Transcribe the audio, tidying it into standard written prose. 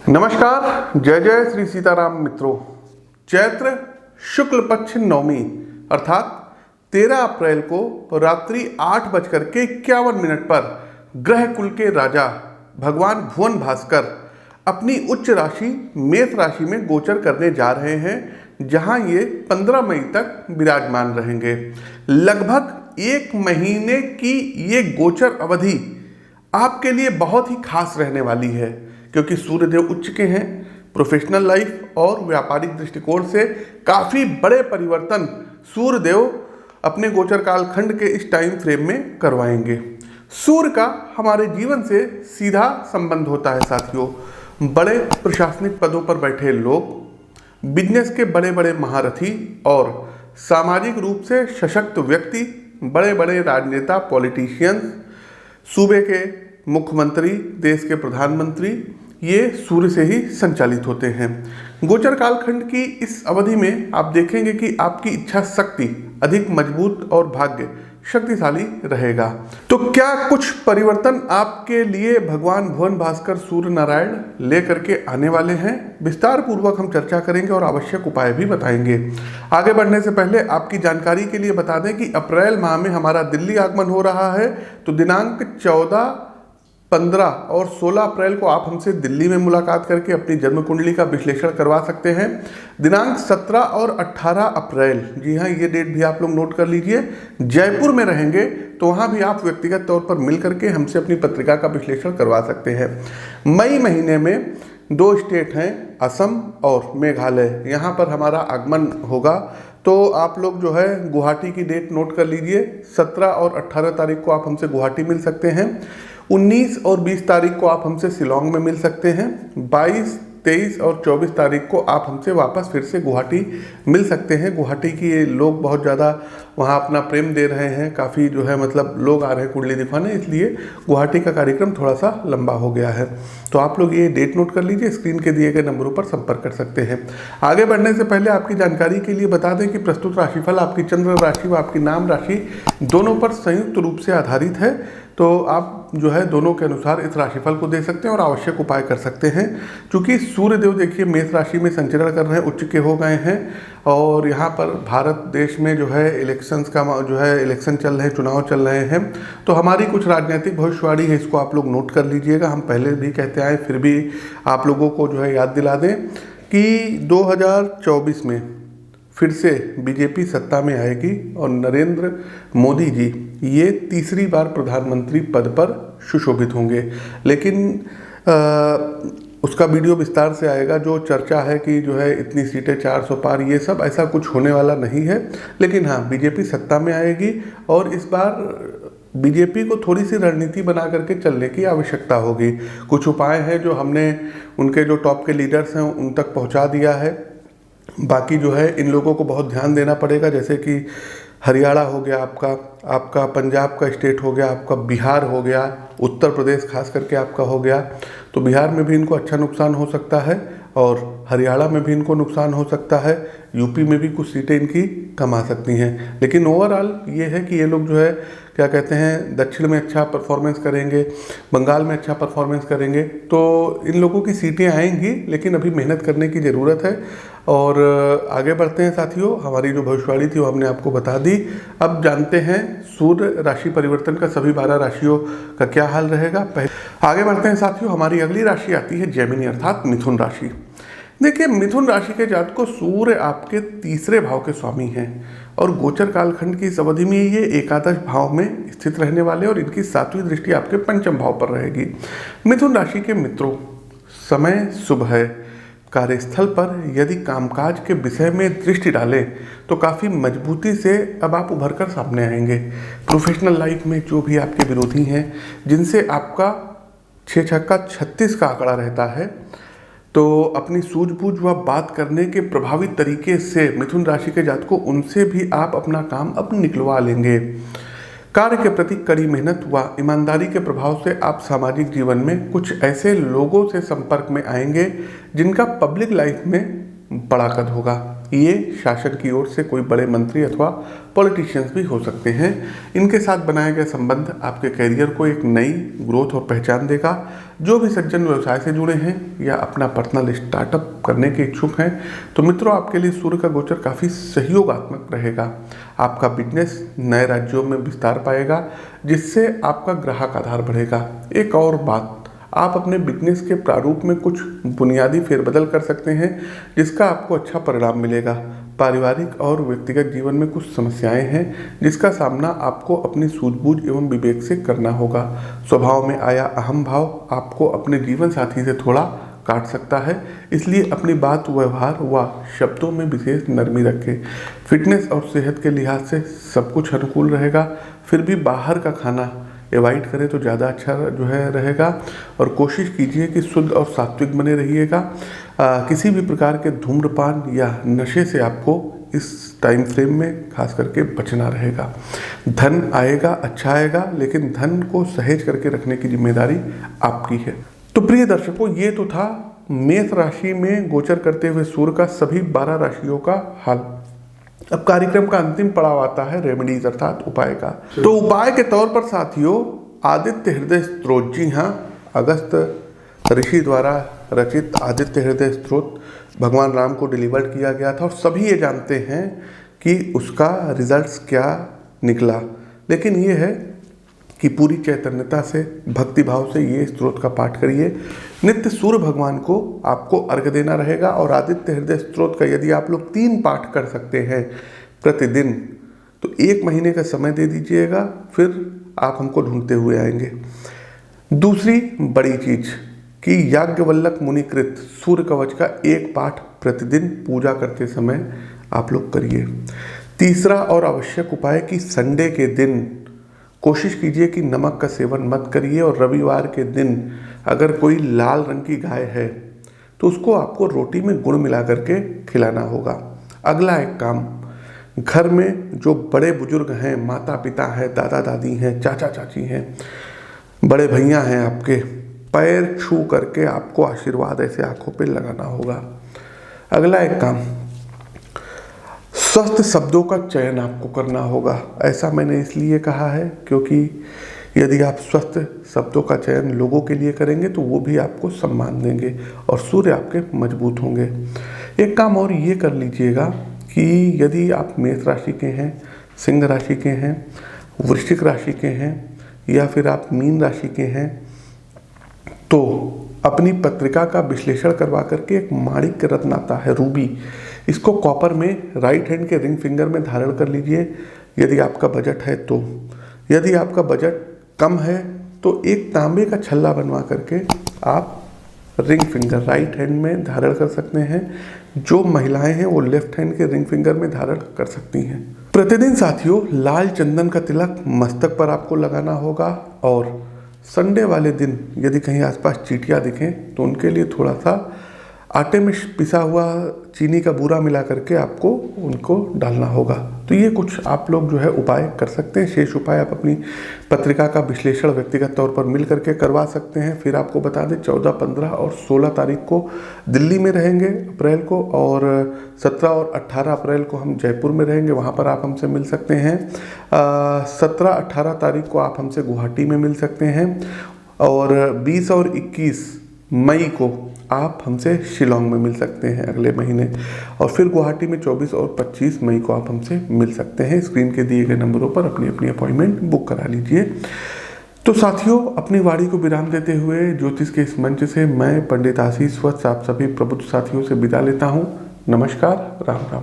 नमस्कार, जय जय श्री सीताराम मित्रों। चैत्र शुक्ल पक्ष नवमी अर्थात 13 अप्रैल को रात्रि 8:51 पर ग्रह कुल के राजा भगवान भुवन भास्कर अपनी उच्च राशि मेष राशि में गोचर करने जा रहे हैं, जहां ये 15 मई तक विराजमान रहेंगे। लगभग 1 महीने की ये गोचर अवधि आपके लिए बहुत ही खास रहने वाली है, क्योंकि सूर्यदेव उच्च के हैं। प्रोफेशनल लाइफ और व्यापारिक दृष्टिकोण से काफ़ी बड़े परिवर्तन सूर्यदेव अपने गोचर कालखंड के इस टाइम फ्रेम में करवाएंगे। सूर्य का हमारे जीवन से सीधा संबंध होता है साथियों। बड़े प्रशासनिक पदों पर बैठे लोग, बिजनेस के बड़े बड़े महारथी और सामाजिक रूप से सशक्त व्यक्ति, बड़े बड़े राजनेता, पॉलिटिशियंस, सूबे के मुख्यमंत्री, देश के प्रधानमंत्री, ये सूर्य से ही संचालित होते हैं। गोचर कालखंड की इस अवधि में आप देखेंगे कि आपकी इच्छा शक्ति अधिक मजबूत और भाग्य शक्तिशाली रहेगा। तो क्या कुछ परिवर्तन आपके लिए भगवान भुवन भास्कर सूर्य नारायण लेकर के आने वाले हैं? विस्तार पूर्वक हम चर्चा करेंगे और आवश्यक उपाय भी बताएंगे। आगे बढ़ने से पहले आपकी जानकारी के लिए बता दें कि अप्रैल माह में हमारा दिल्ली आगमन हो रहा है। तो दिनांक 14, 15 और 16 अप्रैल को आप हमसे दिल्ली में मुलाकात करके अपनी जन्म कुंडली का विश्लेषण करवा सकते हैं। दिनांक 17 और 18 अप्रैल, जी हाँ, ये डेट भी आप लोग नोट कर लीजिए, जयपुर में रहेंगे। तो वहाँ भी आप व्यक्तिगत तौर पर मिल करके हमसे अपनी पत्रिका का विश्लेषण करवा सकते हैं। मई महीने में 2 स्टेट हैं, असम और मेघालय, यहाँ पर हमारा आगमन होगा। तो आप लोग जो है गुवाहाटी की डेट नोट कर लीजिए। 17 और 18 तारीख को आप हमसे गुवाहाटी मिल सकते हैं। 19 और 20 तारीख को आप हमसे शिलोंग में मिल सकते हैं। 22, 23 और 24 तारीख को आप हमसे वापस फिर से गुवाहाटी मिल सकते हैं। गुवाहाटी की लोग बहुत ज़्यादा वहाँ अपना प्रेम दे रहे हैं, काफ़ी जो है मतलब लोग आ रहे हैं कुंडली दिखाने, इसलिए गुवाहाटी का कार्यक्रम थोड़ा सा लंबा हो गया है। तो आप लोग ये डेट नोट कर लीजिए, स्क्रीन के दिए गए नंबरों पर संपर्क कर सकते हैं। आगे बढ़ने से पहले आपकी जानकारी के लिए बता दें कि प्रस्तुत राशिफल आपकी चंद्र राशि व आपकी नाम राशि दोनों पर संयुक्त रूप से आधारित है। तो आप जो है दोनों के अनुसार इस राशिफल को दे सकते हैं और आवश्यक उपाय कर सकते हैं। क्योंकि सूर्यदेव देखिए मेष राशि में संचरण कर रहे हैं, उच्च के हो गए हैं, और यहाँ पर भारत देश में जो है इलेक्शंस का जो है इलेक्शन चल रहे हैं, चुनाव चल रहे हैं। तो हमारी कुछ राजनीतिक भविष्यवाणी है, इसको आप लोग नोट कर लीजिएगा। हम पहले भी कहते आए, फिर भी आप लोगों को जो है याद दिला दें कि 2024 में फिर से बीजेपी सत्ता में आएगी और नरेंद्र मोदी जी ये तीसरी बार प्रधानमंत्री पद पर सुशोभित होंगे। लेकिन उसका वीडियो विस्तार से आएगा। जो चर्चा है कि जो है इतनी सीटें 400 पार, ये सब ऐसा कुछ होने वाला नहीं है। लेकिन हाँ, बीजेपी सत्ता में आएगी और इस बार बीजेपी को थोड़ी सी रणनीति बना करके चलने की आवश्यकता होगी। कुछ उपाय हैं जो हमने उनके जो टॉप के लीडर्स हैं उन तक पहुंचा दिया है। बाकी जो है इन लोगों को बहुत ध्यान देना पड़ेगा, जैसे कि हरियाणा हो गया आपका पंजाब का स्टेट हो गया, आपका बिहार हो गया, उत्तर प्रदेश खास करके आपका हो गया। तो बिहार में भी इनको अच्छा नुकसान हो सकता है और हरियाणा में भी इनको नुकसान हो सकता है। यूपी में भी कुछ सीटें इनकी कम आ सकती हैं। लेकिन ओवरऑल ये है कि ये लोग जो है क्या कहते हैं, दक्षिण में अच्छा परफॉर्मेंस करेंगे, बंगाल में अच्छा परफॉर्मेंस करेंगे। तो इन लोगों की सीटें आएंगी, लेकिन अभी मेहनत करने की ज़रूरत है। और आगे बढ़ते हैं साथियों, हमारी जो भविष्यवाणी थी वो हमने आपको बता दी। अब जानते हैं सूर्य राशि परिवर्तन का सभी 12 राशियों का क्या हाल रहेगा। आगे बढ़ते हैं साथियों, हमारी अगली राशि आती है जेमिनी अर्थात मिथुन राशि। देखिए, मिथुन राशि के जातक को सूर्य आपके तीसरे भाव के स्वामी हैं और गोचर कालखंड की इस अवधि में ये एकादश भाव में स्थित रहने वाले और इनकी 7वीं दृष्टि आपके पंचम भाव पर रहेगी। मिथुन राशि के मित्रों, समय शुभ है। कार्यस्थल पर यदि कामकाज के विषय में दृष्टि डालें तो काफ़ी मजबूती से अब आप उभर कर सामने आएंगे। प्रोफेशनल लाइफ में जो भी आपके विरोधी हैं, जिनसे आपका 6 छक्का 36 का आंकड़ा रहता है, तो अपनी सूझबूझ व बात करने के प्रभावी तरीके से मिथुन राशि के जातकों उनसे भी आप अपना काम अब निकलवा लेंगे। कार्य के प्रति कड़ी मेहनत व ईमानदारी के प्रभाव से आप सामाजिक जीवन में कुछ ऐसे लोगों से संपर्क में आएंगे जिनका पब्लिक लाइफ में बड़ा कद होगा। ये शासन की ओर से कोई बड़े मंत्री अथवा पॉलिटिशियंस भी हो सकते हैं। इनके साथ बनाया गया संबंध आपके करियर को एक नई ग्रोथ और पहचान देगा। जो भी सज्जन व्यवसाय से जुड़े हैं या अपना पर्सनल स्टार्टअप करने के इच्छुक हैं तो मित्रों आपके लिए सूर्य का गोचर काफ़ी सहयोगात्मक रहेगा। आपका बिजनेस नए राज्यों में विस्तार पाएगा जिससे आपका ग्राहक आधार बढ़ेगा। एक और बात, आप अपने बिजनेस के प्रारूप में कुछ बुनियादी फेरबदल कर सकते हैं जिसका आपको अच्छा परिणाम मिलेगा। पारिवारिक और व्यक्तिगत जीवन में कुछ समस्याएं हैं जिसका सामना आपको अपनी सूझबूझ एवं विवेक से करना होगा। स्वभाव में आया अहम भाव आपको अपने जीवन साथी से थोड़ा काट सकता है, इसलिए अपनी बात, व्यवहार व शब्दों में विशेष नरमी रखें। फिटनेस और सेहत के लिहाज से सब कुछ अनुकूल रहेगा, फिर भी बाहर का खाना अवॉइड करें तो ज़्यादा अच्छा रहेगा और कोशिश कीजिए कि शुद्ध और सात्विक बने रहिएगा। किसी भी प्रकार के धूम्रपान या नशे से आपको इस टाइम फ्रेम में खास करके बचना रहेगा। धन आएगा, अच्छा आएगा, लेकिन धन को सहेज करके रखने की जिम्मेदारी आपकी है। तो प्रिय दर्शकों, ये तो था मेष राशि में गोचर करते हुए सूर्य का सभी 12 राशियों का हाल। अब कार्यक्रम का अंतिम पड़ाव आता है रेमेडीज अर्थात उपाय का। तो उपाय के तौर पर साथियों, आदित्य हृदय स्तोत्र, जी हाँ, अगस्त ऋषि द्वारा रचित आदित्य हृदय स्तोत्र भगवान राम को डिलीवर किया गया था और सभी ये जानते हैं कि उसका रिजल्ट्स क्या निकला। लेकिन ये है कि पूरी चैतन्यता से, भक्ति भाव से ये स्तोत्र का पाठ करिए। नित्य सूर्य भगवान को आपको अर्घ्य देना रहेगा और आदित्य हृदय स्तोत्र का यदि आप लोग 3 पाठ कर सकते हैं प्रतिदिन तो 1 महीने का समय दे दीजिएगा, फिर आप हमको ढूंढते हुए आएंगे। दूसरी बड़ी चीज कि याज्ञवल्लक मुनिकृत सूर्य कवच का 1 पाठ प्रतिदिन पूजा करते समय आप लोग करिए। तीसरा और आवश्यक उपाय कि संडे के दिन कोशिश कीजिए कि नमक का सेवन मत करिए और रविवार के दिन अगर कोई लाल रंग की गाय है तो उसको आपको रोटी में गुड़ मिला करके खिलाना होगा। अगला एक काम, घर में जो बड़े बुजुर्ग हैं, माता पिता हैं, दादा दादी हैं, चाचा चाची हैं, बड़े भैया हैं, आपके पैर छू करके आपको आशीर्वाद ऐसे आंखों पे लगाना होगा। अगला एक काम, स्वस्थ शब्दों का चयन आपको करना होगा। ऐसा मैंने इसलिए कहा है क्योंकि यदि आप स्वस्थ शब्दों का चयन लोगों के लिए करेंगे तो वो भी आपको सम्मान देंगे और सूर्य आपके मजबूत होंगे। एक काम और ये कर लीजिएगा कि यदि आप मेष राशि के हैं, सिंह राशि के हैं, वृश्चिक राशि के हैं या फिर आप मीन राशि के हैं तो अपनी पत्रिका का विश्लेषण करवा करके एक माणिक्य रत्न आता है रूबी, इसको कॉपर में राइट हैंड के रिंग फिंगर में धारण कर लीजिए यदि आपका बजट है तो। यदि आपका बजट कम है तो एक तांबे का छल्ला बनवा करके आप रिंग फिंगर राइट हैंड में धारण कर सकते हैं। जो महिलाएं हैं वो लेफ्ट हैंड के रिंग फिंगर में धारण कर सकती हैं। प्रतिदिन साथियों लाल चंदन का तिलक मस्तक पर आपको लगाना होगा और संडे वाले दिन यदि कहीं आसपास चींटियाँ दिखें तो उनके लिए थोड़ा सा आटे में पिसा हुआ चीनी का बूरा मिला करके आपको उनको डालना होगा। तो ये कुछ आप लोग जो है उपाय कर सकते हैं। शेष उपाय आप अपनी पत्रिका का विश्लेषण व्यक्तिगत तौर पर मिल करके करवा सकते हैं। फिर आपको बता दें 14, 15 और 16 तारीख को दिल्ली में रहेंगे अप्रैल को, और 17 और 18 अप्रैल को हम जयपुर में रहेंगे, वहाँ पर आप हमसे मिल सकते हैं। 17, 18 तारीख को आप हमसे गुवाहाटी में मिल सकते हैं और 20 और 21 मई को आप हमसे शिलोंग में मिल सकते हैं अगले महीने, और फिर गुवाहाटी में 24 और 25 मई को आप हमसे मिल सकते हैं। स्क्रीन के दिए गए नंबरों पर अपनी अपनी अपॉइंटमेंट बुक करा लीजिए। तो साथियों अपनी वाणी को विराम देते हुए ज्योतिष के इस मंच से मैं पंडित आशीष वत्स आप सभी प्रबुद्ध साथियों से विदा लेता हूँ। नमस्कार, राम राम।